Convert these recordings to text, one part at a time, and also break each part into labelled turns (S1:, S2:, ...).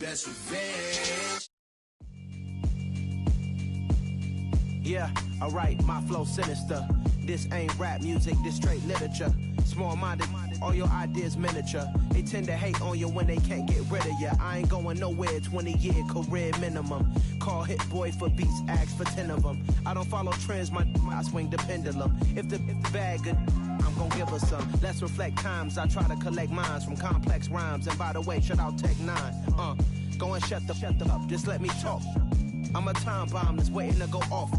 S1: that's revenge.
S2: Yeah, alright, my flow sinister. This ain't rap music, this straight literature. Small-minded, all your ideas miniature. They tend to hate on you when they can't get rid of you. I ain't going nowhere, 20-year career minimum. Call Hit Boy for beats, ask for 10 of them. I don't follow trends, I swing the pendulum. If the bag good, I'm gon' give her some. Let's reflect times, I try to collect minds from complex rhymes. And by the way, shout out Tech 9. Go and shut the up, just let me talk. I'm a time bomb that's waiting to go off.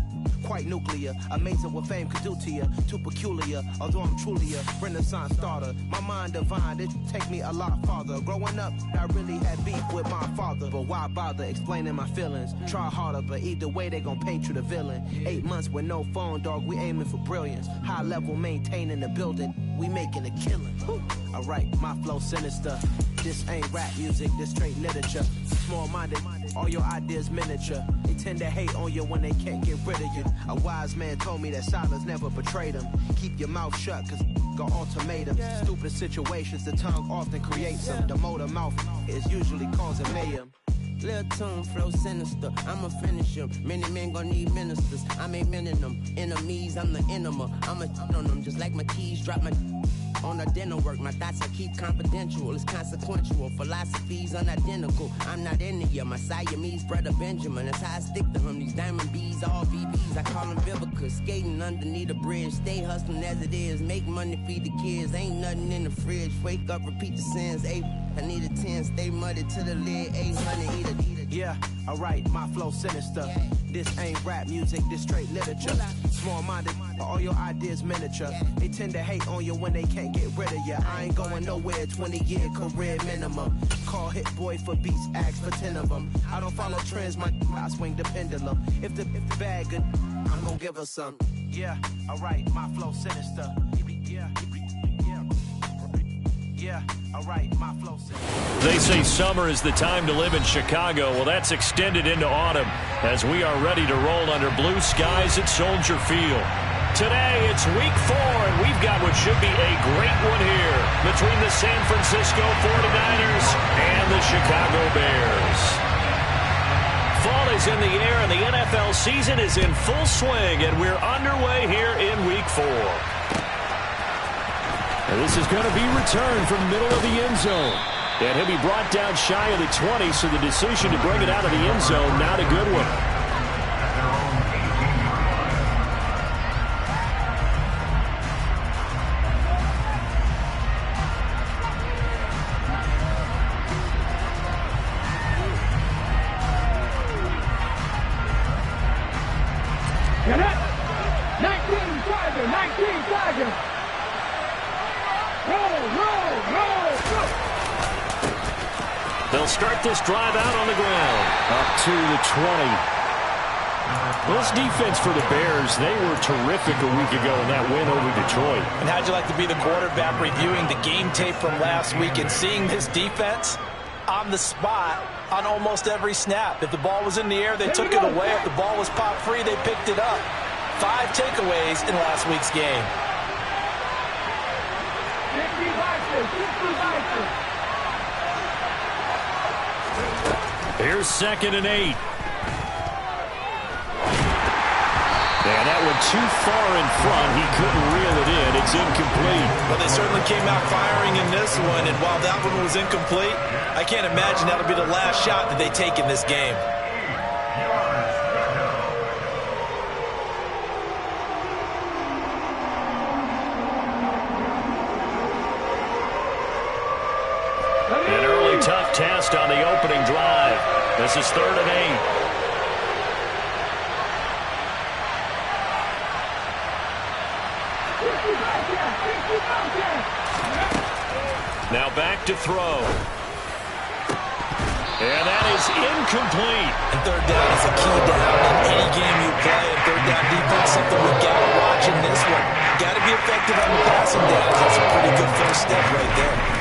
S2: Quite nuclear, amazing what fame could do to you. Too peculiar, although I'm truly a renaissance starter. My mind divine, it take me a lot farther. Growing up, I really had beef with my father. But why bother explaining my feelings? Try harder, but either way they gon' paint you the villain. 8 months with no phone, dog, we aiming for brilliance. High level maintaining the building, we making a killing. Alright, my flow sinister. This ain't rap music, this straight literature. Small-minded, all your ideas miniature. They tend to hate on you when they can't get rid of you. A wise man told me that silence never betrayed him. Keep your mouth shut, cause got ultimatums. Stupid situations, the tongue often creates them. The motor mouth is usually causing mayhem.
S3: Lil' tune, flow sinister, I'ma finish him. Many men gon' need ministers, I'm aiming them. Enemies, I'm the enema. I'ma on them, just like my keys, drop my on the dinner work. My thoughts I keep confidential, it's consequential. Philosophies unidentical, I'm not into ya. My Siamese brother Benjamin, that's how I stick to him. These diamond bees, all VBs, I call them Vivica. Skating underneath a bridge, stay hustling as it is. Make money, feed the kids, ain't nothing in the fridge. Wake up, repeat the sins, I need a 10, stay muddy to the lid, 800, eat a.
S2: Yeah, alright, my flow sinister. This ain't rap music, this straight literature. Small-minded, all your ideas miniature. They tend to hate on you when they can't get rid of you. I ain't going nowhere, 20-year career minimum. Call Hit Boy for beats, ask for 10 of them. I don't follow trends, I swing the pendulum. If the bag good, I'm gon' give her some. Yeah, alright, my flow sinister. Yeah, alright, my flow sinister.
S4: They say summer is the time to live in Chicago. Well, that's extended into autumn as we are ready to roll under blue skies at Soldier Field. Today, it's week 4, and we've got what should be a great one here between the San Francisco 49ers and the Chicago Bears. Fall is in the air, and the NFL season is in full swing, and we're underway here in week 4. And this is going to be returned from the middle of the end zone. And he'll be brought down shy of the 20, so the decision to bring it out of the end zone, not a good one.
S5: Get it! 19 Tiger!
S4: They'll start this drive out on the ground. Up to the 20. This defense for the Bears, they were terrific a week ago in that win over Detroit.
S6: And how'd you like to be the quarterback reviewing the game tape from last week and seeing this defense on the spot on almost every snap? If the ball was in the air, they took it away. If the ball was popped free, they picked it up. 5 takeaways in last week's game.
S4: Here's 2nd and 8. And that one too far in front. He couldn't reel it in. It's incomplete.
S6: Well, they certainly came out firing in this one, and while that one was incomplete, I can't imagine that'll be the last shot that they take in this game.
S4: An early tough test on the opening drive. This is 3rd and 8. Now back to throw. And that is incomplete.
S6: And 3rd down is a key down in any game you play. And 3rd down defense, something we got to watch in this one. Got to be effective on the passing downs. That's a pretty good first step right there.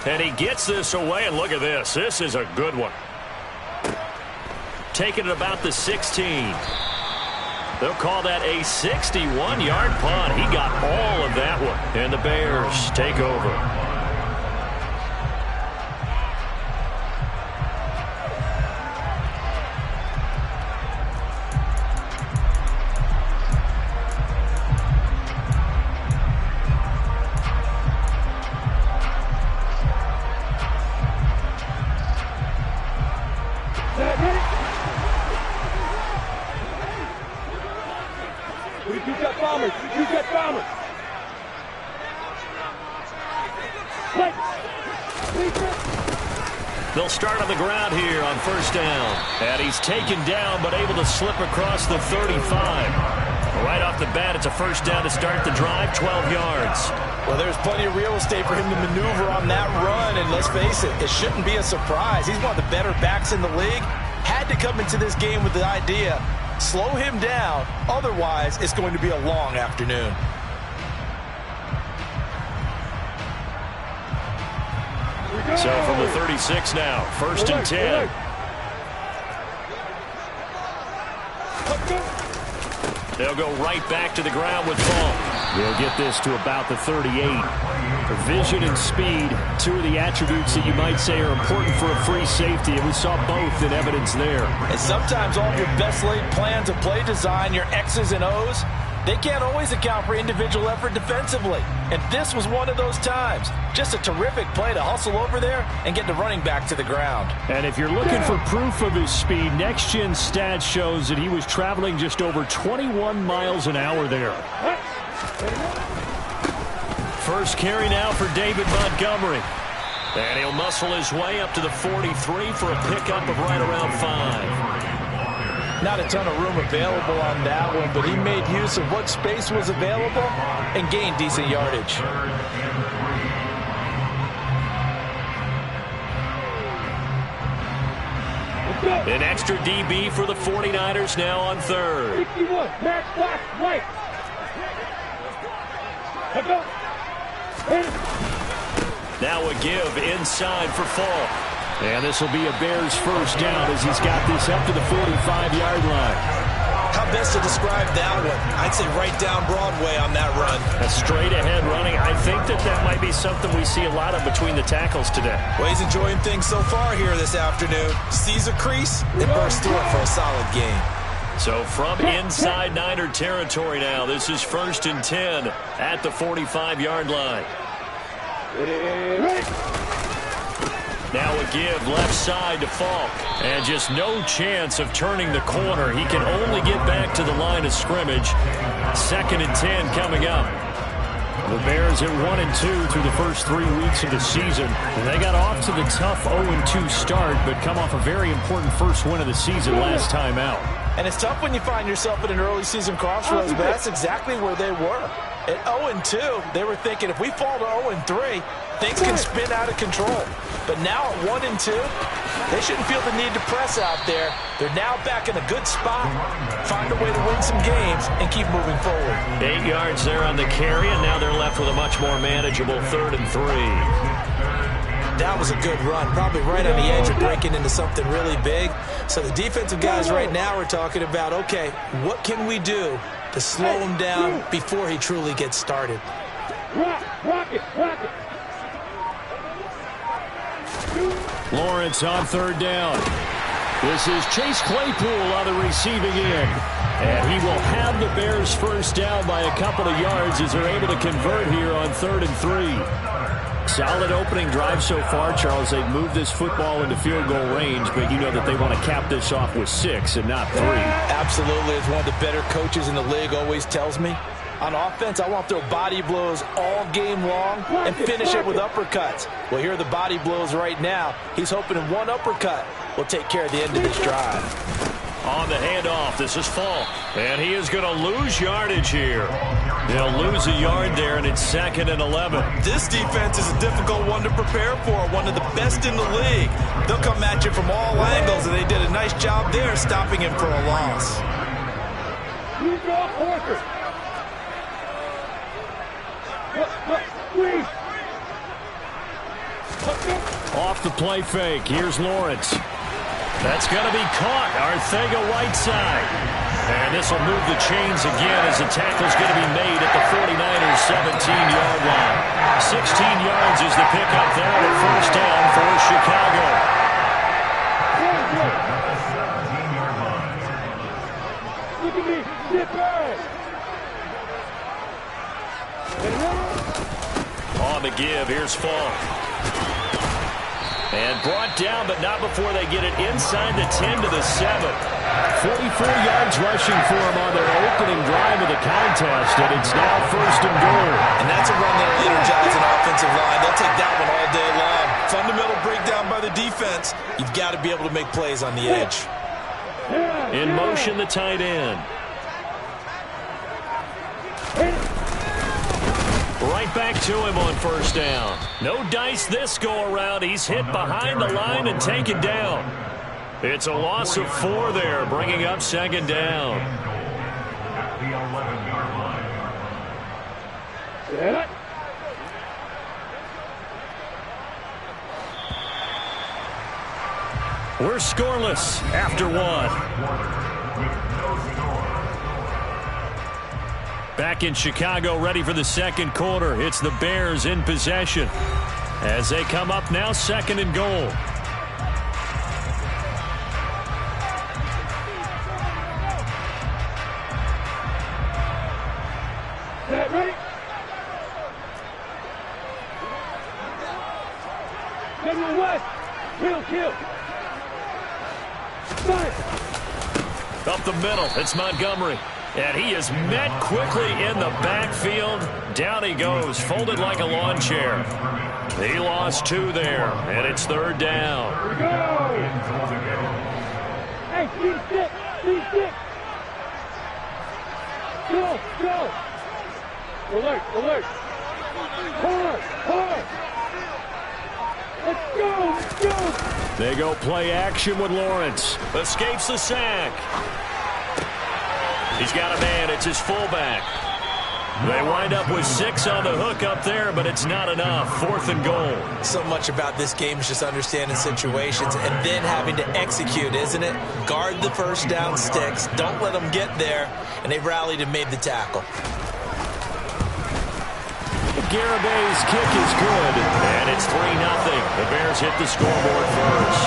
S4: And he gets this away, and look at this. This is a good one. Taking it about the 16. They'll call that a 61-yard punt. He got all of that one. And the Bears take over. They'll start on the ground here on first down. And he's taken down, but able to slip across the 35. Right off the bat, it's a first down to start the drive, 12 yards.
S6: Well, there's plenty of real estate for him to maneuver on that run, and let's face it, it shouldn't be a surprise. He's one of the better backs in the league. Had to come into this game with the idea, slow him down, otherwise it's going to be a long afternoon.
S4: So from the 36 now, first and 10. They'll go right back to the ground with Falk. They'll get this to about the 38. Vision and speed, two of the attributes that you might say are important for a free safety, and we saw both in evidence there.
S6: And sometimes all of your best laid plans of play design, your X's and O's, they can't always account for individual effort defensively. And this was one of those times. Just a terrific play to hustle over there and get the running back to the ground.
S4: And if you're looking for proof of his speed, Next Gen Stats shows that he was traveling just over 21 miles an hour there. First carry now for David Montgomery. And he'll muscle his way up to the 43 for a pickup of right around 5.
S6: Not a ton of room available on that one, but he made use of what space was available and gained decent yardage.
S4: An extra DB for the 49ers now on third.
S5: 61, Max Black, right.
S4: Now a give inside for Falk. And this will be a Bears first down as he's got this up to the 45-yard line.
S6: How best to describe that one? I'd say right down Broadway on that run.
S4: A straight-ahead running. I think that might be something we see a lot of between the tackles today.
S6: Well, he's enjoying things so far here this afternoon. Sees a crease and bursts through it for a solid gain.
S4: So from inside Niner territory now, this is first and 10 at the 45-yard line. Now a give left side to Falk. And just no chance of turning the corner. He can only get back to the line of scrimmage. Second and 10 coming up. The Bears at 1-2 through the first 3 weeks of the season. And they got off to the tough 0-2 start, but come off a very important first win of the season last time out.
S6: And it's tough when you find yourself at an early season crossroads, but that's exactly where they were. At 0-2, they were thinking if we fall to 0-3, things can spin out of control. But now at 1-2, they shouldn't feel the need to press out there. They're now back in a good spot. Find a way to win some games and keep moving forward.
S4: 8 yards there on the carry, and now they're left with a much more manageable 3rd and 3.
S6: That was a good run, probably right on the edge of breaking into something really big. So the defensive guys right now are talking about, okay, what can we do to slow him down before he truly gets started?
S5: Rock it.
S4: Lawrence on 3rd down. This is Chase Claypool on the receiving end. And he will have the Bears first down by a couple of yards as they're able to convert here on 3rd and 3. Solid opening drive so far, Charles. They've moved this football into field goal range, but you know that they want to cap this off with 6 and not 3.
S6: Absolutely. As one of the better coaches in the league always tells me, on offense, I want to throw body blows all game long and finish it with uppercuts. Well, here are the body blows right now. He's hoping in one uppercut will take care of the end of this drive.
S4: On the handoff, this is Falk. And he is going to lose yardage here. They'll lose a yard there, and it's 2nd and 11.
S6: This defense is a difficult one to prepare for, one of the best in the league. They'll come at you from all angles, and they did a nice job there stopping him for a loss.
S4: Off the play fake. Here's Lawrence. That's going to be caught. Arcega-Whiteside. And this will move the chains again as the tackle's going to be made at the 49ers' 17-yard line. 16 yards is the pickup there at first down for Chicago.
S5: Look at me. Get back.
S4: On the give, here's Falk. And brought down, but not before they get it inside the 10 to the 7. 44 yards rushing for him on their opening drive of the contest, and it's now 1st and goal.
S6: And that's a run that'll energize an offensive line. They'll take that one all day long. Fundamental breakdown by the defense. You've got to be able to make plays on the edge.
S4: In motion, the tight end. Right back to him on first down. No dice this go-around. He's hit behind the line and taken down. It's a loss of 4 there, bringing up second down. We're scoreless after 1. Back in Chicago, ready for the second quarter. It's the Bears in possession as they come up now, second and goal.
S5: Ready? General West, kill. Fire.
S4: Up the middle, it's Montgomery. And he is met quickly in the backfield. Down he goes, folded like a lawn chair. He lost 2 there, and it's third down.
S5: Go! Hey, C6. Go. Alert. Hard. Let's go.
S4: They go play action with Lawrence. Escapes the sack. He's got a man. It's his fullback. They wind up with 6 on the hook up there, but it's not enough. 4th and goal.
S6: So much about this game is just understanding situations and then having to execute, isn't it? Guard the first down sticks. Don't let them get there. And they rallied and made the tackle.
S4: Garabay's kick is good, and it's 3-0. The Bears hit the scoreboard first.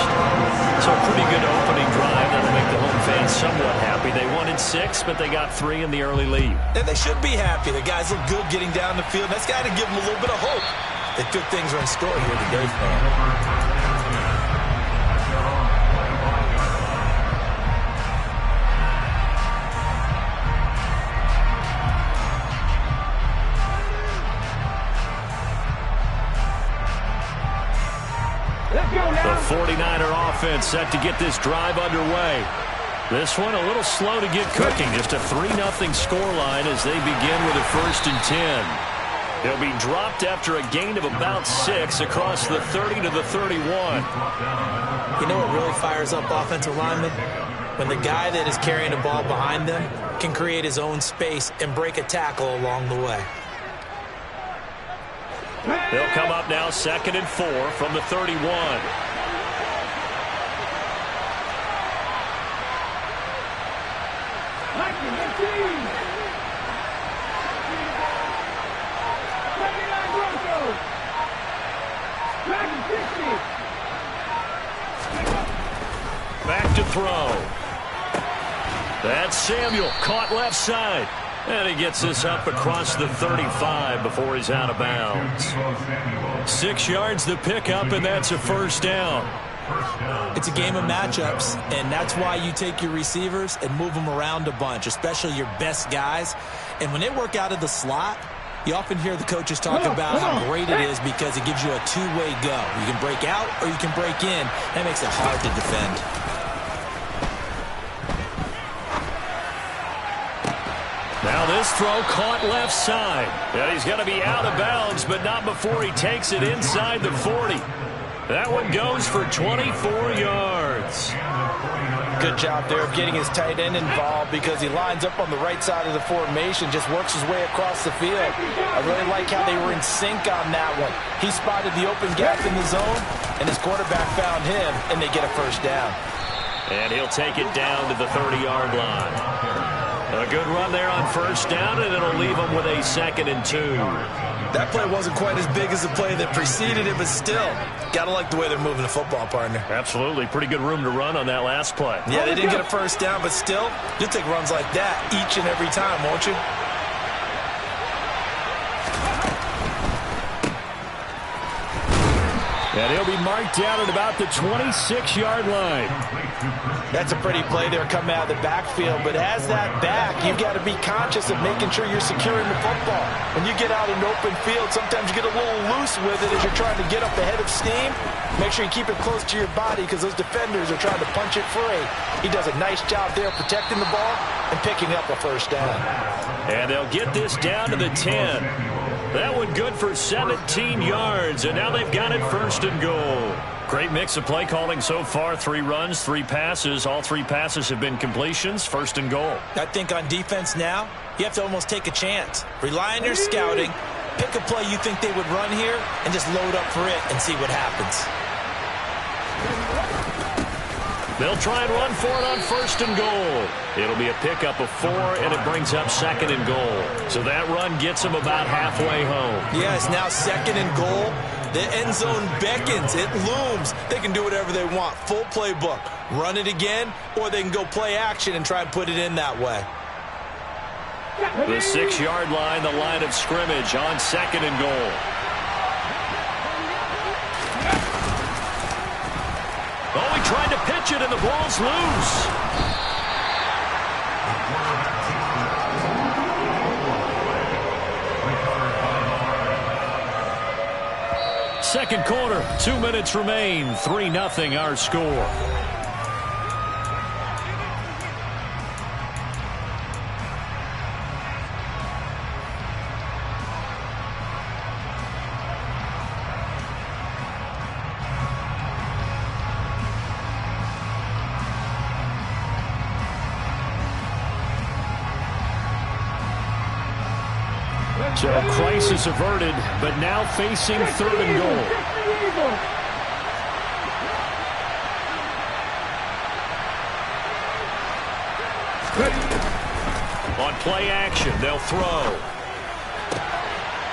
S4: So a pretty good opening drive that'll make the home fans somewhat happy. They wanted 6, but they got 3 in the early lead.
S6: And they should be happy. The guys look good getting down the field. That's got to give them a little bit of hope that good things are in store here today for them.
S4: The 49er offense set to get this drive underway. This one a little slow to get cooking. Just a 3-0 scoreline as they begin with a 1st and 10. They'll be dropped after a gain of about 6 across the 30 to the 31.
S6: You know what really fires up offensive linemen? When the guy that is carrying the ball behind them can create his own space and break a tackle along the way.
S4: They'll come up now 2nd and 4 from the 31. Back to throw. That's Samuel, caught left side. And he gets this up across the 35 before he's out of bounds. 6 yards the pickup, and that's a 1st down.
S6: It's a game of matchups, and that's why you take your receivers and move them around a bunch, especially your best guys. And when they work out of the slot, you often hear the coaches talk about how great it is because it gives you a two-way go. You can break out or you can break in. That makes it hard to defend.
S4: Now this throw caught left side. And he's going to be out of bounds, but not before he takes it inside the 40. That one goes for 24 yards.
S6: Good job there of getting his tight end involved because he lines up on the right side of the formation, just works his way across the field. I really like how they were in sync on that one. He spotted the open gap in the zone, and his quarterback found him, and they get a 1st down.
S4: And he'll take it down to the 30-yard line. A good run there on 1st down, and it'll leave him with a 2nd and 2.
S6: That play wasn't quite as big as the play that preceded it, but still, got to like the way they're moving the football, partner.
S4: Absolutely. Pretty good room to run on that last play.
S6: Yeah, they didn't get a 1st down, but still, you'll take runs like that each and every time, won't you?
S4: And he'll be marked down at about the 26-yard line.
S6: That's a pretty play there coming out of the backfield, but as that back, you've got to be conscious of making sure you're securing the football. When you get out in open field, sometimes you get a little loose with it as you're trying to get up ahead of steam, make sure you keep it close to your body because those defenders are trying to punch it free. He does a nice job there protecting the ball and picking up a first down.
S4: And they'll get this down to the 10. That one good for 17 yards, and now they've got it 1st and goal. Great mix of play calling so far. 3 runs, 3 passes. All 3 passes have been completions. 1st and goal.
S6: I think on defense now, you have to almost take a chance. Rely on your scouting. Pick a play you think they would run here and just load up for it and see what happens.
S4: They'll try and run for it on 1st and goal. It'll be a pickup of 4, and it brings up 2nd and goal. So that run gets them about halfway home.
S6: Yeah, it's now 2nd and goal. The end zone beckons. It looms. They can do whatever they want. Full playbook. Run it again, or they can go play action and try and put it in that way.
S4: The 6-yard line, the line of scrimmage on 2nd and goal. Oh, he tried to pitch it, and the ball's loose. Second quarter, 2 minutes remain. 3-0 our score. So crisis averted, but now facing 3rd and goal. On play action, they'll throw.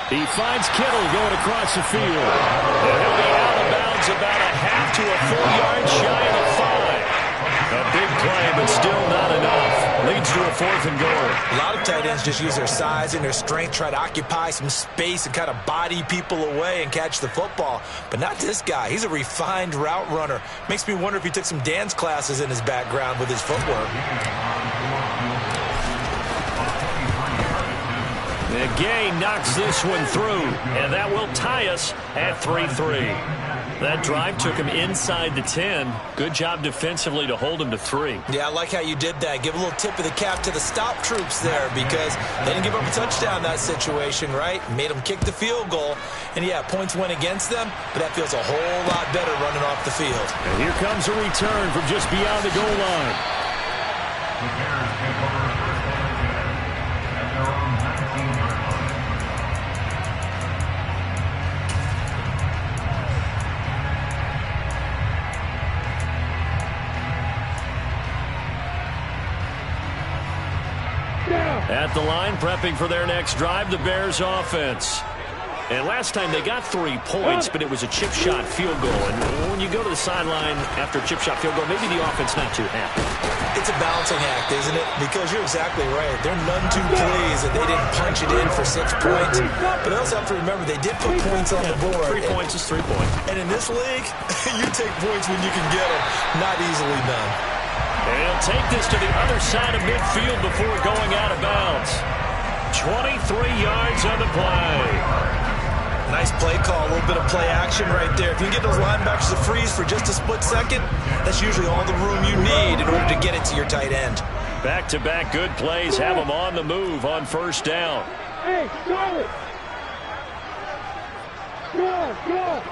S4: He finds Kittle going across the field. And he'll be out of bounds about a half to a full yard shy of the 5. A big play, but still not enough. Leads to a 4th and goal.
S6: A lot of tight ends just use their size and their strength, try to occupy some space and kind of body people away and catch the football. But not this guy. He's a refined route runner. Makes me wonder if he took some dance classes in his background with his footwork.
S4: Gay knocks this one through, and that will tie us at 3-3. That drive took him inside the 10. Good job defensively to hold him to 3.
S6: Yeah, I like how you did that. Give a little tip of the cap to the stop troops there because they didn't give up a touchdown in that situation, right? Made them kick the field goal. And, yeah, points went against them, but that feels a whole lot better running off the field.
S4: And here comes a return from just beyond the goal line. At the line, prepping for their next drive, the Bears offense. And last time they got 3 points, but it was a chip shot field goal. And when you go to the sideline after a chip shot field goal, maybe the offense not too happy.
S6: It's a balancing act, isn't it? Because you're exactly right. They're none too pleased that they didn't punch it in for 6 points. But they also have to remember they did put points on the board.
S4: 3 points is 3 points.
S6: And in this league, you take points when you can get them. Not easily done.
S4: And he'll take this to the other side of midfield before going out of bounds. 23 yards on the play.
S6: Nice play call, a little bit of play action right there. If you can get those linebackers to freeze for just a split second, that's usually all the room you need in order to get it to your tight end.
S4: Back-to-back good plays have them on the move on 1st down.
S5: Hey, Charlotte! Go!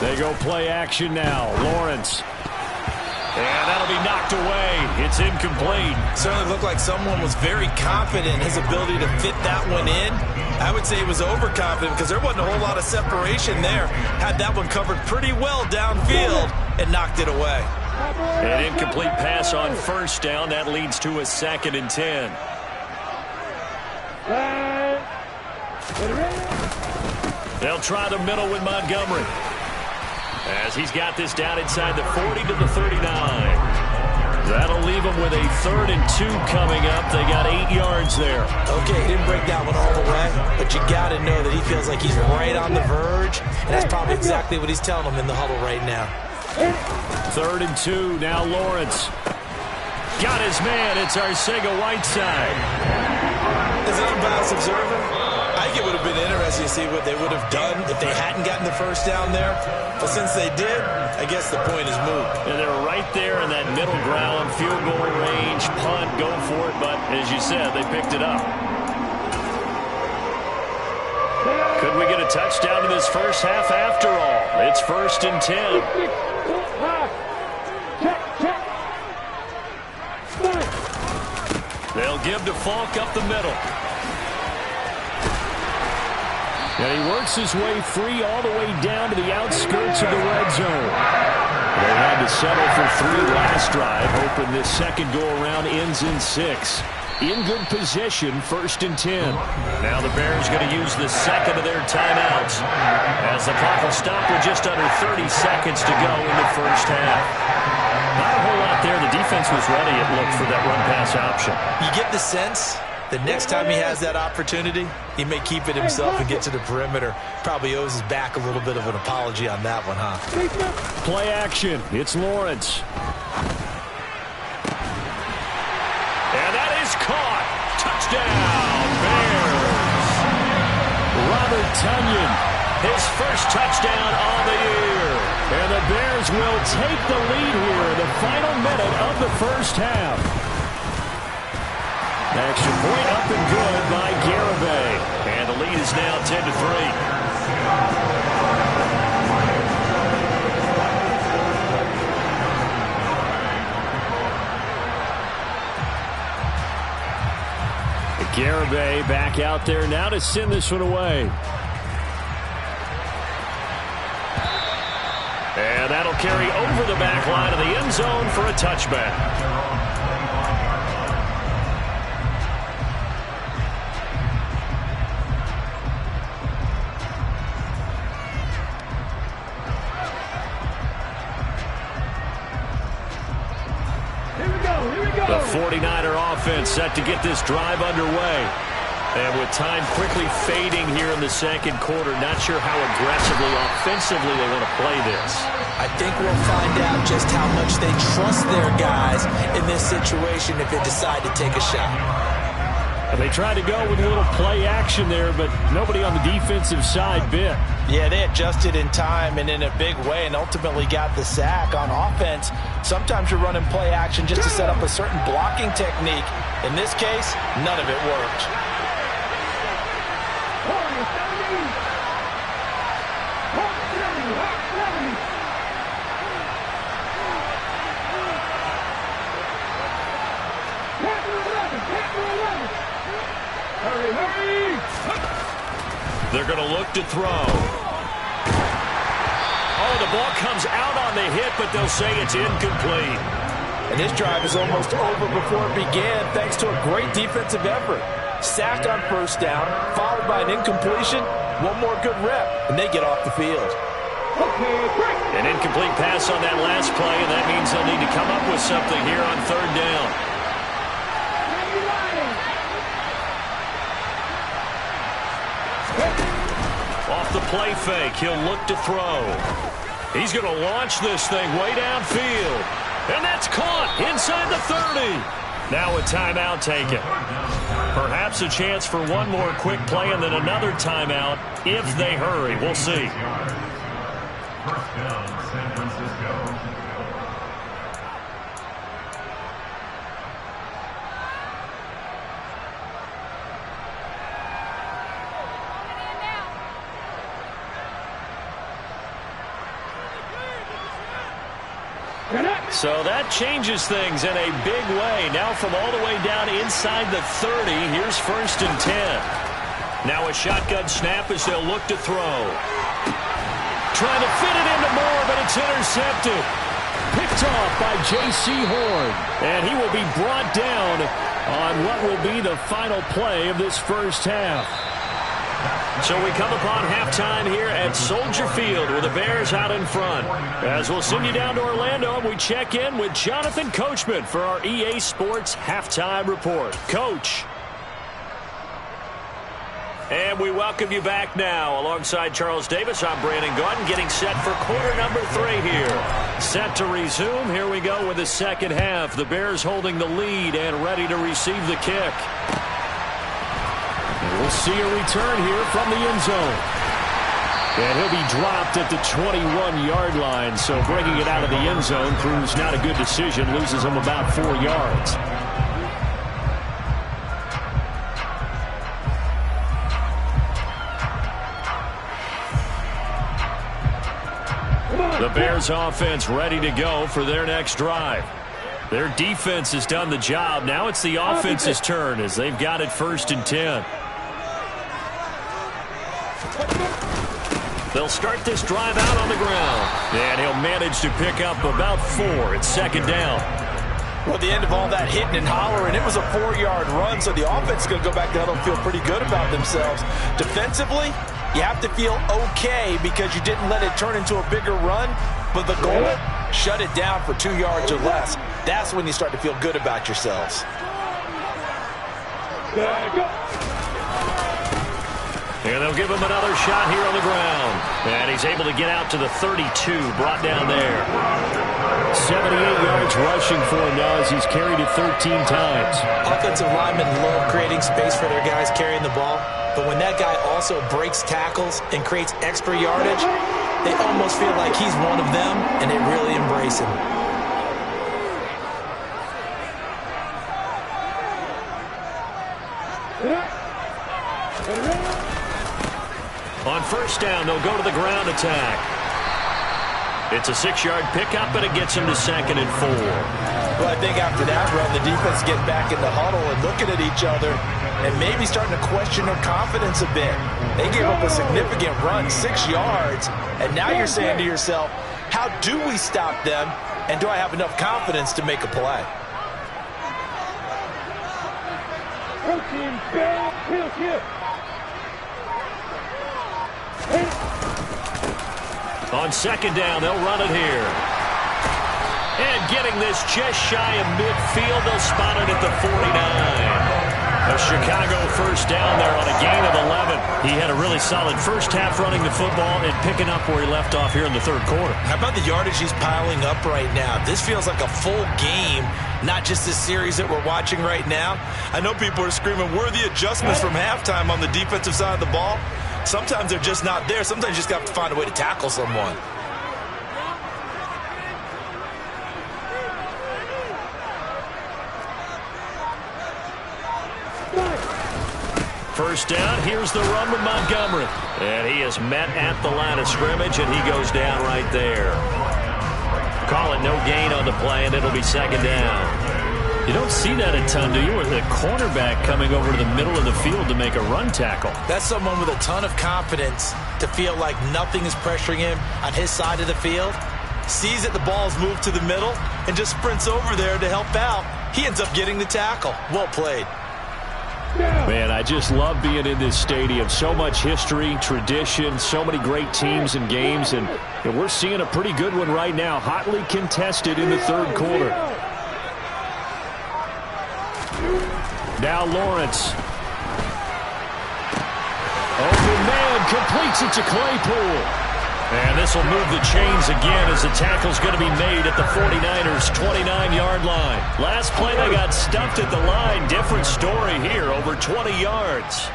S4: They go play action now. Lawrence. And that'll be knocked away. It's incomplete.
S6: Certainly looked like someone was very confident in his ability to fit that one in. I would say he was overconfident because there wasn't a whole lot of separation there. Had that one covered pretty well downfield and knocked it away.
S4: An incomplete pass on 1st down. That leads to a 2nd and 10. They'll try the middle with Montgomery. As he's got this down inside the 40 to the 39. That'll leave them with a 3rd and 2 coming up. They got 8 yards there.
S6: Okay, he didn't break that one all the way, but you got to know that he feels like he's right on the verge, and that's probably exactly what he's telling them in the huddle right now.
S4: 3rd and 2, now Lawrence. Got his man, it's Arcega-Whiteside.
S6: As an unbiased observer, I think it would have been interesting interesting to see what they would have done if they hadn't gotten the first down there. But since they did, I guess the point is moot.
S4: And they're right there in that middle ground, field goal range, punt, go for it. But as you said, they picked it up. Could we get a touchdown in this first half after all? It's 1st and 10. They'll give to Falk up the middle. And he works his way free all the way down to the outskirts of the red zone. They had to settle for 3 last drive, hoping this second go-around ends in 6. In good position, 1st and 10. Now the Bears going to use the second of their timeouts as the clock will stop with just under 30 seconds to go in the first half. Not a whole lot there. The defense was ready, it looked, for that run-pass option.
S6: You get the sense the next time he has that opportunity, he may keep it himself and get to the perimeter. Probably owes his back a little bit of an apology on that one, huh?
S4: Play action. It's Lawrence. And that is caught. Touchdown, Bears. Robert Tonyan, his first touchdown on the year. And the Bears will take the lead here in the final minute of the first half. Extra point up and good by Garibay. And the lead is now 10-3. Garibay back out there now to send this one away. And that'll carry over the back line of the end zone for a touchback. The 49er offense set to get this drive underway. And with time quickly fading here in the second quarter, not sure how aggressively, offensively they want to play this.
S6: I think we'll find out just how much they trust their guys in this situation if they decide to take a shot.
S4: And they tried to go with a little play action there, but nobody on the defensive side bit.
S6: Yeah, they adjusted in time and in a big way and ultimately got the sack. On offense, sometimes you're running play action just to set up a certain blocking technique. In this case, none of it worked.
S4: They're going to look to throw. Oh, the ball comes out on the hit, but they'll say it's incomplete.
S6: And this drive is almost over before it began thanks to a great defensive effort. Sacked on first down, followed by an incompletion. One more good rep, and they get off the field.
S4: An incomplete pass on that last play, and that means they'll need to come up with something here on third down. Off the play fake, he'll look to throw. He's going to launch this thing way downfield. And that's caught inside the 30. Now a timeout taken. Perhaps a chance for one more quick play and then another timeout if they hurry. We'll see.
S7: First down, San Francisco.
S4: So that changes things in a big way. Now from all the way down inside the 30, here's 1st and 10. Now a shotgun snap as they'll look to throw. Trying to fit it into Moore, but it's intercepted. Picked off by J.C. Horn. And he will be brought down on what will be the final play of this first half. So we come upon halftime here at Soldier Field with the Bears out in front. As we'll send you down to Orlando, and we check in with Jonathan Coachman for our EA Sports Halftime Report. Coach. And we welcome you back now. Alongside Charles Davis, I'm Brandon Gaudin, getting set for quarter number 3 here. Set to resume. Here we go with the second half. The Bears holding the lead and ready to receive the kick. We'll see a return here from the end zone. And he'll be dropped at the 21-yard line, so bringing it out of the end zone proves not a good decision, loses him about 4 yards. The Bears offense ready to go for their next drive. Their defense has done the job. Now it's the offense's turn as they've got it 1st and 10. They'll start this drive out on the ground. And he'll manage to pick up about 4. It's 2nd down.
S6: Well, at the end of all that hitting and hollering, it was a 4-yard run, so the offense is going to go back down and feel pretty good about themselves. Defensively, you have to feel okay because you didn't let it turn into a bigger run, but the goal, shut it down for 2 yards or less. That's when you start to feel good about yourselves.
S4: And they'll give him another shot here on the ground. And he's able to get out to the 32, brought down there. 78 yards rushing for him now as he's carried it 13 times.
S6: Offensive linemen love creating space for their guys carrying the ball. But when that guy also breaks tackles and creates extra yardage, they almost feel like he's one of them, and they really embrace him.
S4: On 1st down, they'll go to the ground attack. It's a 6-yard pickup, but it gets him to 2nd and 4.
S6: Well, I think after that run, the defense get back in the huddle and looking at each other and maybe starting to question their confidence a bit. They gave up a significant run, 6 yards, and now you're saying to yourself, how do we stop them, and do I have enough confidence to make a play?
S4: On 2nd down, they'll run it here. And getting this just shy of midfield, they'll spot it at the 49. A Chicago 1st down there on a gain of 11. He had a really solid first half running the football and picking up where he left off here in the 3rd quarter.
S6: How about the yardage he's piling up right now? This feels like a full game, not just this series that we're watching right now. I know people are screaming, where are the adjustments from halftime on the defensive side of the ball? Sometimes they're just not there. Sometimes you just have to find a way to tackle someone.
S4: First down, here's the run with Montgomery. And he is met at the line of scrimmage, and he goes down right there. Call it no gain on the play, and it'll be 2nd down. You don't see that a ton, do you? With a cornerback coming over to the middle of the field to make a run tackle.
S6: That's someone with a ton of confidence to feel like nothing is pressuring him on his side of the field. Sees that the ball's moved to the middle and just sprints over there to help out. He ends up getting the tackle. Well played.
S4: Man, I just love being in this stadium. So much history, tradition, so many great teams and games, and we're seeing a pretty good one right now, hotly contested in the 3rd quarter. Now Lawrence. Open man, completes it to Claypool. And this will move the chains again as the tackle's going to be made at the 49ers' 29-yard line. Last play, they got stuffed at the line. Different story here, over 20 yards.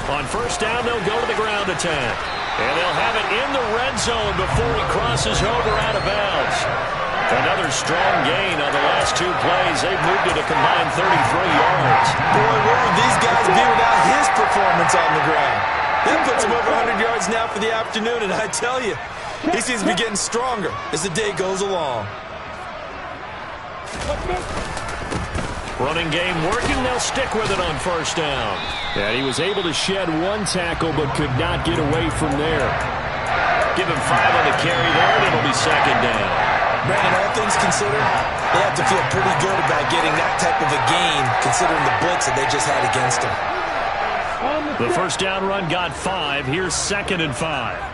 S4: On 1st down, they'll go to the ground attack. And they'll have it in the red zone before he crosses over out of bounds. Another strong gain on the last 2 plays. They've moved it a combined 33 yards.
S6: Boy, where would these guys be without his performance on the ground? That puts him over 100 yards now for the afternoon, and I tell you, he seems to be getting stronger as the day goes along.
S4: Running game working. They'll stick with it on 1st down. And he was able to shed 1 tackle but could not get away from there. Give him 5 on the carry there, and it'll be 2nd down.
S6: Brandon, all things considered, they have to feel pretty good about getting that type of a gain considering the blitz that they just had against them.
S4: The 1st down run got 5. Here's 2nd and 5.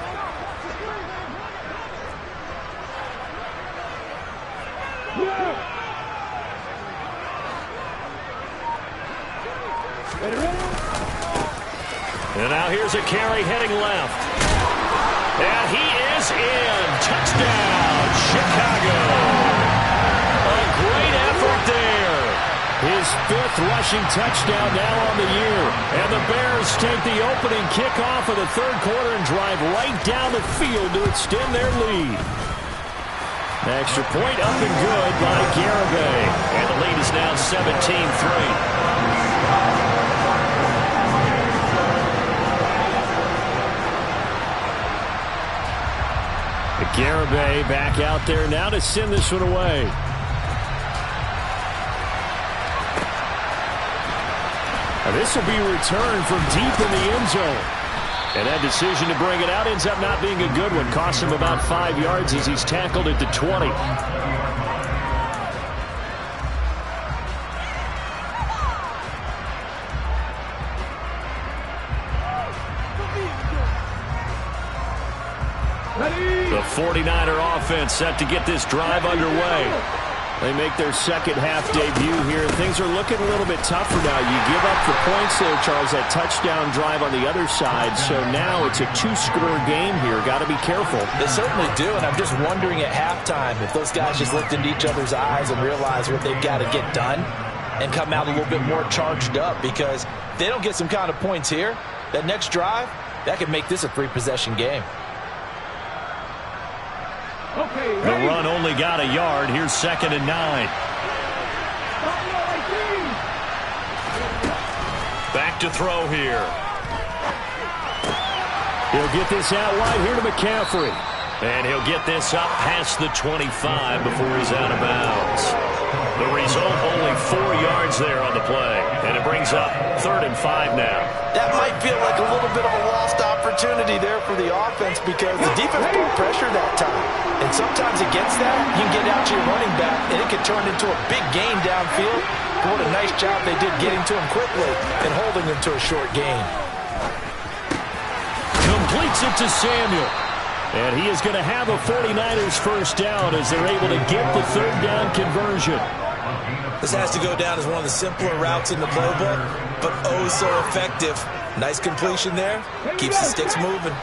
S4: And out here's a carry heading left. And he is in. Touchdown, Chicago. A great effort there. His 5th rushing touchdown now on the year. And the Bears take the opening kickoff of the 3rd quarter and drive right down the field to extend their lead. Extra point up and good by Garibay. And the lead is now 17-3. Garibay back out there now to send this one away. Now this will be returned from deep in the end zone. And that decision to bring it out ends up not being a good one. Costs him about 5 yards as he's tackled at the 20. The 49er offense set to get this drive underway. They make their second half debut here. Things are looking a little bit tougher now. You give up the points there, Charles, that touchdown drive on the other side. So now it's a 2-score game here. Got to be careful.
S6: They certainly do, and I'm just wondering at halftime if those guys just looked into each other's eyes and realized what they've got to get done and come out a little bit more charged up, because if they don't get some kind of points here, that next drive, that could make this a 3-possession game.
S4: The run only got a yard. Here's 2nd and 9. Back to throw here. He'll get this out wide here to McCaffrey. And he'll get this up past the 25 before he's out of bounds. The result, only 4 yards there on the play. And it brings up 3rd and 5 now.
S6: That might feel like a little bit of a lost opportunity there for the offense, because the defense brought pressure that time. And sometimes against that, you can get out to your running back, and it can turn into a big gain downfield. But what a nice job they did getting to him quickly and holding him to a short gain.
S4: Completes it to Samuel. And he is going to have a 49ers first down as they're able to get the 3rd down conversion.
S6: This has to go down as one of the simpler routes in the playbook, but oh so effective. Nice completion there. Keeps the sticks moving.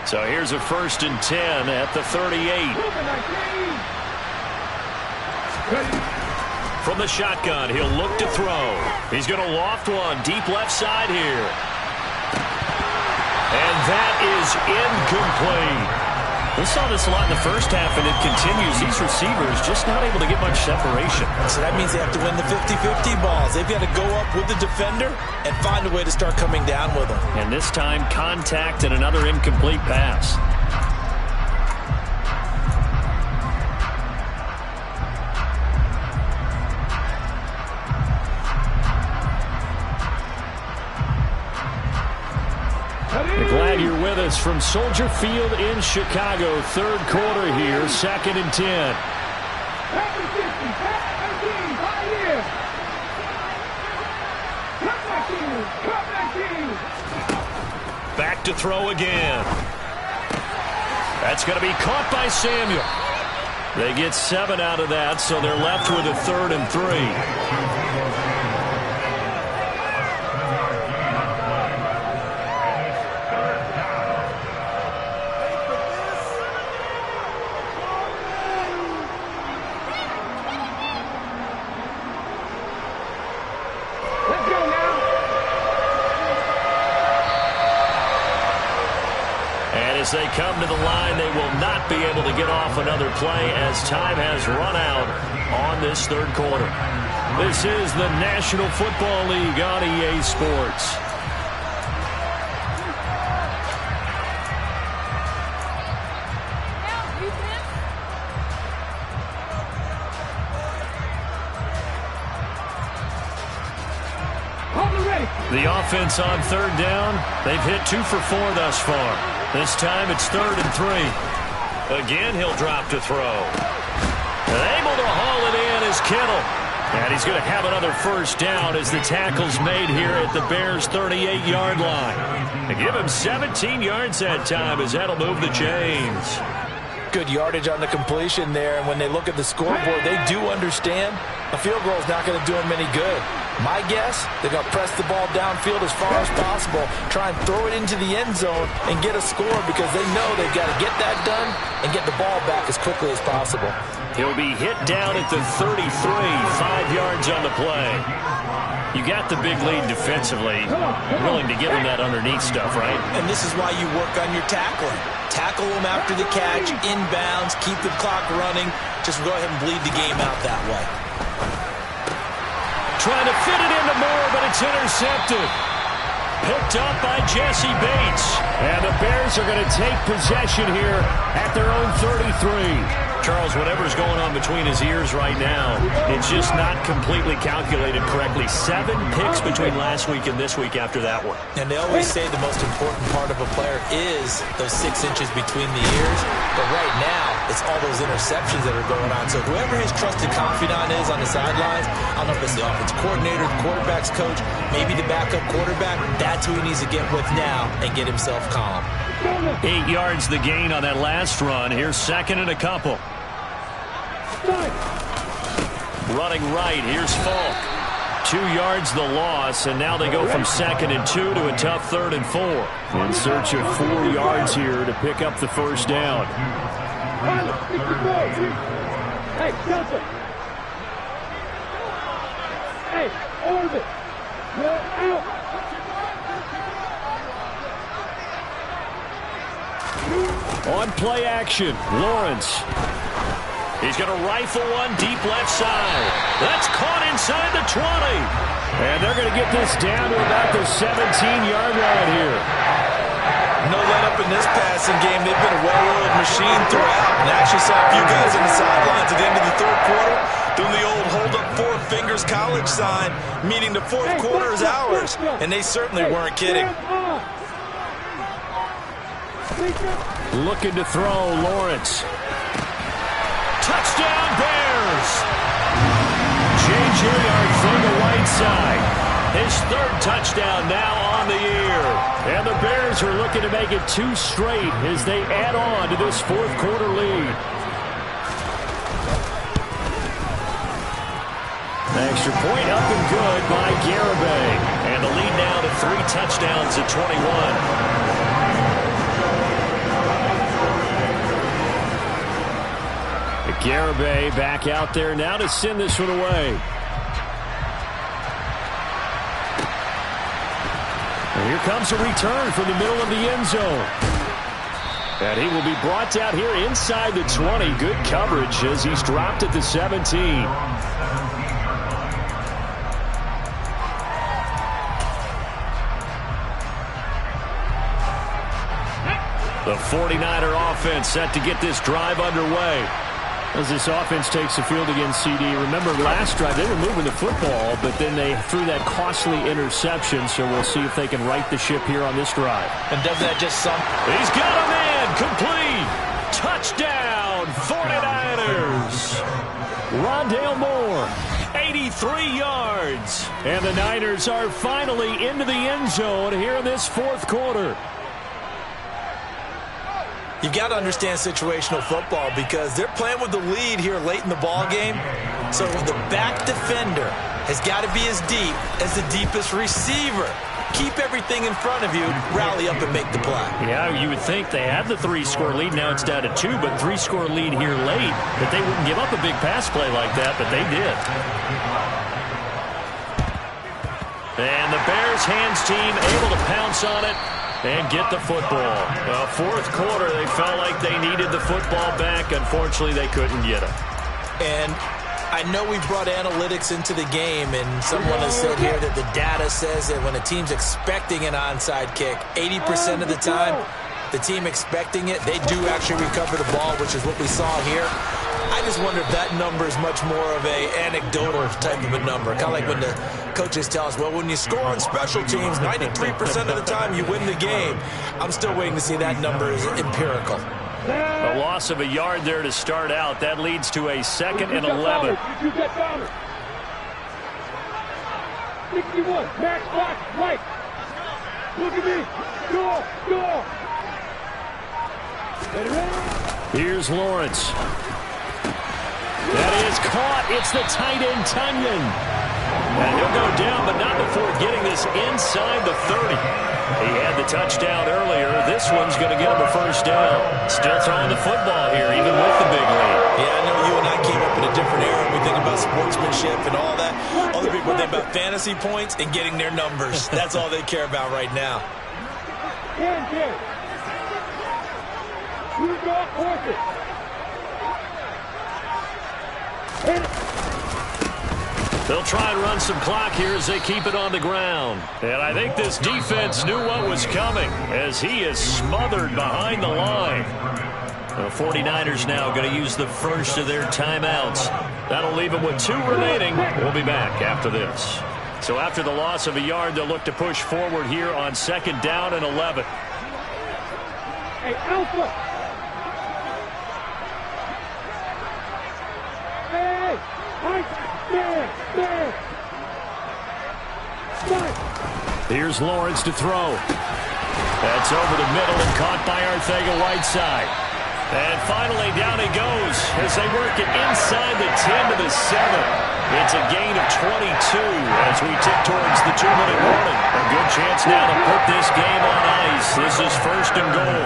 S4: So here's a 1st and 10 at the 38. From the shotgun, he'll look to throw. He's going to loft one deep left side here. And that is incomplete. We saw this a lot in the first half, and it continues. These receivers just not able to get much separation.
S6: So that means they have to win the 50-50 balls. They've got to go up with the defender and find a way to start coming down with them.
S4: And this time, contact and another incomplete pass. Glad you're with us from Soldier Field in Chicago. 3rd quarter here, 2nd and 10. Back to throw again. That's going to be caught by Samuel. They get 7 out of that, so they're left with a 3rd and 3. As they come to the line, they will not be able to get off another play as time has run out on this 3rd quarter. This is the National Football League on EA Sports. The offense on 3rd down, they've hit 2 for 4 thus far. This time it's 3rd and 3. Again, he'll drop to throw. And able to haul it in is Kittle. And he's going to have another first down as the tackle's made here at the Bears' 38-yard line. They give him 17 yards that time as that'll move the chains.
S6: Good yardage on the completion there. And when they look at the scoreboard, they do understand a field goal is not going to do them any good. My guess, they're going to press the ball downfield as far as possible, try and throw it into the end zone and get a score because they know they've got to get that done and get the ball back as quickly as possible.
S4: He'll be hit down at the 33, 5 yards on the play. You got the big lead defensively, willing to give him that underneath stuff, right?
S6: And this is why you work on your tackling. Tackle them after the catch, inbounds, keep the clock running. Just go ahead and bleed the game out that way.
S4: Trying to fit it into Moore, but it's intercepted. Picked up by Jesse Bates. And the Bears are going to take possession here at their own 33. Charles, whatever's going on between his ears right now, it's just not completely calculated correctly. 7 picks between last week and this week after that one.
S6: And they always say the most important part of a player is those 6 inches between the ears. But right now, it's all those interceptions that are going on. So whoever his trusted confidant is on the sidelines, I don't know if it's the offense coordinator, the quarterback's coach, maybe the backup quarterback, that's who he needs to get with now and get himself calm.
S4: 8 yards the gain on that last run. Here's second and a couple. Running right, here's Falk. 2 yards the loss, and now they go from 2nd and 2 to a tough 3rd and 4. In search of 4 yards here to pick up the first down.
S5: Hey, Delta. Hey, Orbit. You're out.
S4: On play action, Lawrence. He's going to rifle one deep left side. That's caught inside the 20. And they're going to get this down to about the 17-yard line here.
S6: No let-up in this passing game. They've been a well-oiled machine throughout. And I actually saw a few guys on the sidelines at the end of the 3rd quarter doing the old hold-up 4 fingers college sign, meaning the 4th quarter is ours. And they certainly weren't kidding.
S4: Looking to throw, Lawrence. Touchdown, Bears! J.J. from the right side. His 3rd touchdown now on the year. And the Bears are looking to make it 2 straight as they add on to this 4th quarter lead. Extra point up and good by Garibay. And the lead now to 3 touchdowns at 21. Garibay back out there now to send this one away. And here comes a return from the middle of the end zone. And he will be brought down here inside the 20. Good coverage as he's dropped at the 17. The 49er offense set to get this drive underway. As this offense takes the field against CD. Remember last drive they were moving the football, but then they threw that costly interception, so we'll see if they can right the ship here on this drive.
S6: And does that just sum?
S4: He's got a man, complete, touchdown, 49ers. Rondale Moore, 83 yards. And the Niners are finally into the end zone here in this 4th quarter.
S6: You've got to understand situational football because they're playing with the lead here late in the ball game. So the back defender has got to be as deep as the deepest receiver. Keep everything in front of you, rally up and make the play.
S4: Yeah, you would think they had the 3-score lead. Now it's down to 2, but 3-score lead here late. That they wouldn't give up a big pass play like that, but they did. And the Bears hands team able to pounce on it and get the football. 4th quarter, they felt like they needed the football back. Unfortunately, they couldn't get it.
S6: And I know we brought analytics into the game, and someone has said here that the data says that when a team's expecting an onside kick, 80% of the time, the team expecting it, they do actually recover the ball, which is what we saw here. I just wonder if that number is much more of a anecdotal type of a number. Kind of like when the coaches tell us, well, when you score on special teams, 93% of the time you win the game. I'm still waiting to see that number is empirical.
S4: A loss of a yard there to start out. That leads to a 2nd and 11.
S5: 61, max box, right. Look at me. Go.
S4: Here's Lawrence. That is caught. It's the tight end, Tunyon. And he'll go down, but not before getting this inside the 30. He had the touchdown earlier. This one's going to get him a first down. Still throwing the football here, even with the big lead.
S6: Yeah, I know you and I came up in a different era. We think about sportsmanship and all that. Other people think about fantasy points and getting their numbers. That's all they care about right now.
S5: You go up, horses. Hit it.
S4: They'll try and run some clock here as they keep it on the ground. And I think this defense knew what was coming as he is smothered behind the line. The 49ers now going to use the first of their timeouts. That'll leave them with 2 remaining. We'll be back after this. So after the loss of a yard, they'll look to push forward here on 2nd down and 11.
S5: Hey, Alpha. Hey, man.
S4: Here's Lawrence to throw. That's over the middle and caught by Arcega-Whiteside. And finally down he goes as they work it inside the 10 to the 7. It's a gain of 22 as we tick towards the 2-minute warning. A good chance now to put this game on ice. This is 1st and goal.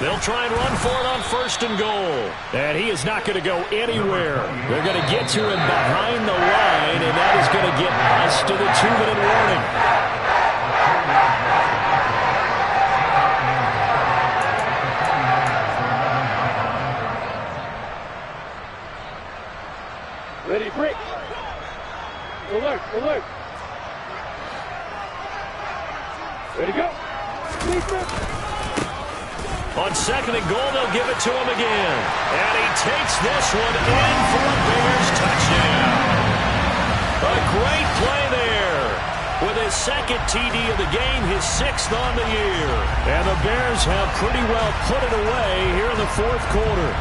S4: They'll try and run for it on 1st and goal. And he is not going to go anywhere. They're going to get to him behind the line, and that is going to get us to the 2-minute warning.
S5: Ready, break. Alert. Ready, go.
S4: On 2nd and goal, they'll give it to him again. And he takes this one in for a Bears touchdown. A great play there. With his 2nd TD of the game, his 6th on the year. And the Bears have pretty well put it away here in the 4th quarter.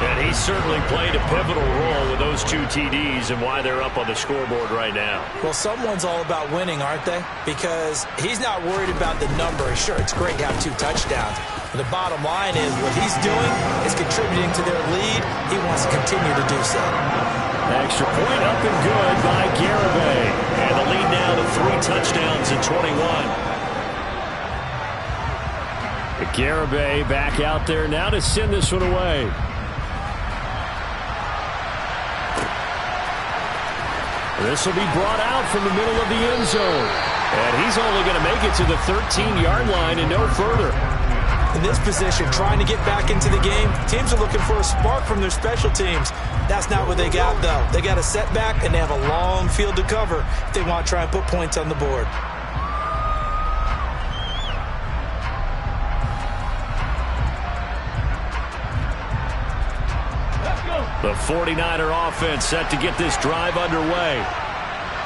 S4: And he certainly played a pivotal role with those 2 TDs and why they're up on the scoreboard right now.
S6: Well, someone's all about winning, aren't they? Because he's not worried about the number. Sure, it's great to have 2 touchdowns. But the bottom line is what he's doing is contributing to their lead. He wants to continue to do so.
S4: Extra point up and good by Garibay. And the lead now to 3 touchdowns at 21. Garibay back out there now to send this one away. This will be brought out from the middle of the end zone. And he's only going to make it to the 13-yard line and no further.
S6: In this position, trying to get back into the game, teams are looking for a spark from their special teams. That's not what they got, though. They got a setback, and they have a long field to cover if they want to try and put points on the board.
S4: The 49er offense set to get this drive underway.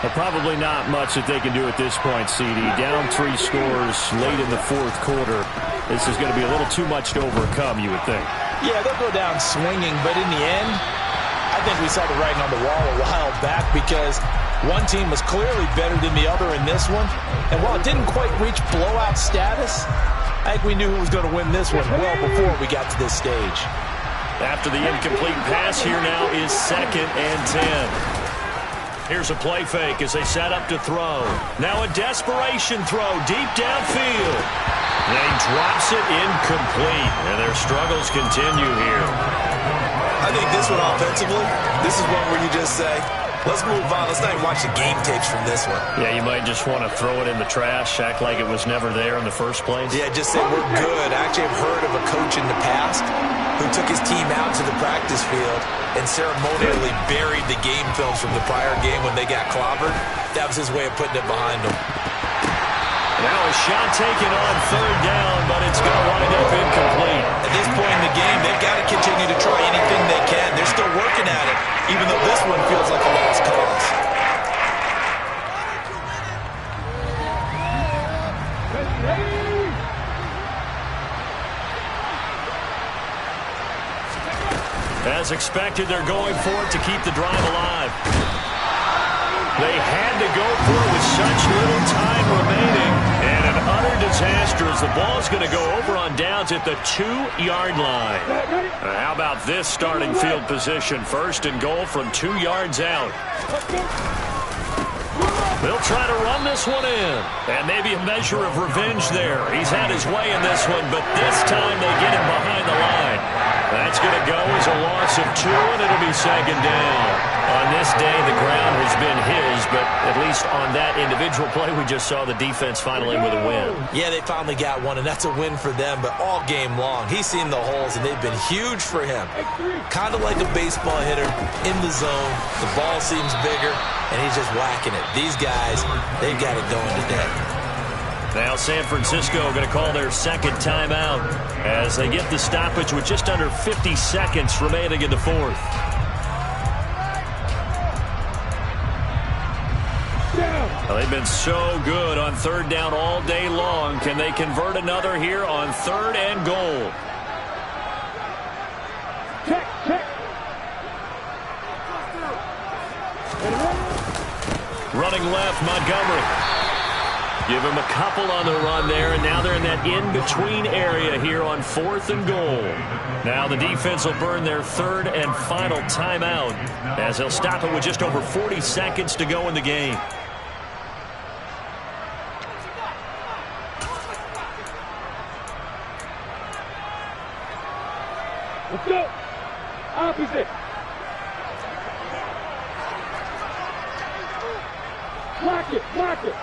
S4: But probably not much that they can do at this point, CD. Down 3 scores late in the 4th quarter. This is going to be a little too much to overcome, you would think.
S6: Yeah, they'll go down swinging, but in the end, I think we saw the writing on the wall a while back because one team was clearly better than the other in this one. And while it didn't quite reach blowout status, I think we knew who was going to win this one well before we got to this stage.
S4: After the incomplete pass, here now is 2nd and 10. Here's a play fake as they set up to throw. Now a desperation throw deep downfield. They drops it incomplete, and their struggles continue here.
S6: I think this one offensively, this is one where you just say, let's move on. Let's not even watch the game tapes from this one.
S4: Yeah, you might just want to throw it in the trash, act like it was never there in the first place.
S6: Yeah, just say we're good. I actually have heard of a coach in the past who took his team out to the practice field and ceremonially buried the game films from the prior game when they got clobbered. That was his way of putting it behind them.
S4: Now a shot taken on 3rd down, but it's going to wind up incomplete.
S6: At this point in the game, they've got to continue to try anything they can. They're still working at it, even though this one feels like a lost cause.
S4: As expected, they're going for it to keep the drive alive. They had to go for it with such little time remaining. And an And utter disaster as the ball's going to go over on downs at the 2-yard line. How about this starting field position? First and goal from 2 yards out. They'll try to run this one in. And maybe a measure of revenge there. He's had his way in this one, but this time they get him behind the line. That's going to go as a loss of 2, and it'll be second down. On this day, the ground has been his, but at least on that individual play, we just saw the defense finally with a win.
S6: Yeah, they finally got one, and that's a win for them, but all game long, he's seen the holes, and they've been huge for him. Kind of like a baseball hitter in the zone. The ball seems bigger, and he's just whacking it. These guys, they've got it going today.
S4: Now San Francisco going to call their second timeout as they get the stoppage with just under 50 seconds remaining in the fourth. Well, they've been so good on third down all day long. Can they convert another here on third and goal?
S5: Check.
S4: Running left, Montgomery. Give him a couple on the run there, and now they're in that in-between area here on fourth and goal. Now the defense will burn their third and final timeout as they'll stop it with just over 40 seconds to go in the game.
S5: Let's go. Opposite. Block it.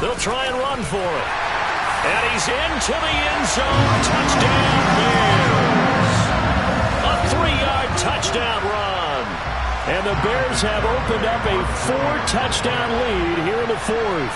S4: They'll try and run for it. And he's into the end zone. Touchdown, Bears. A 3-yard touchdown run. And the Bears have opened up a 4-touchdown lead here in the fourth.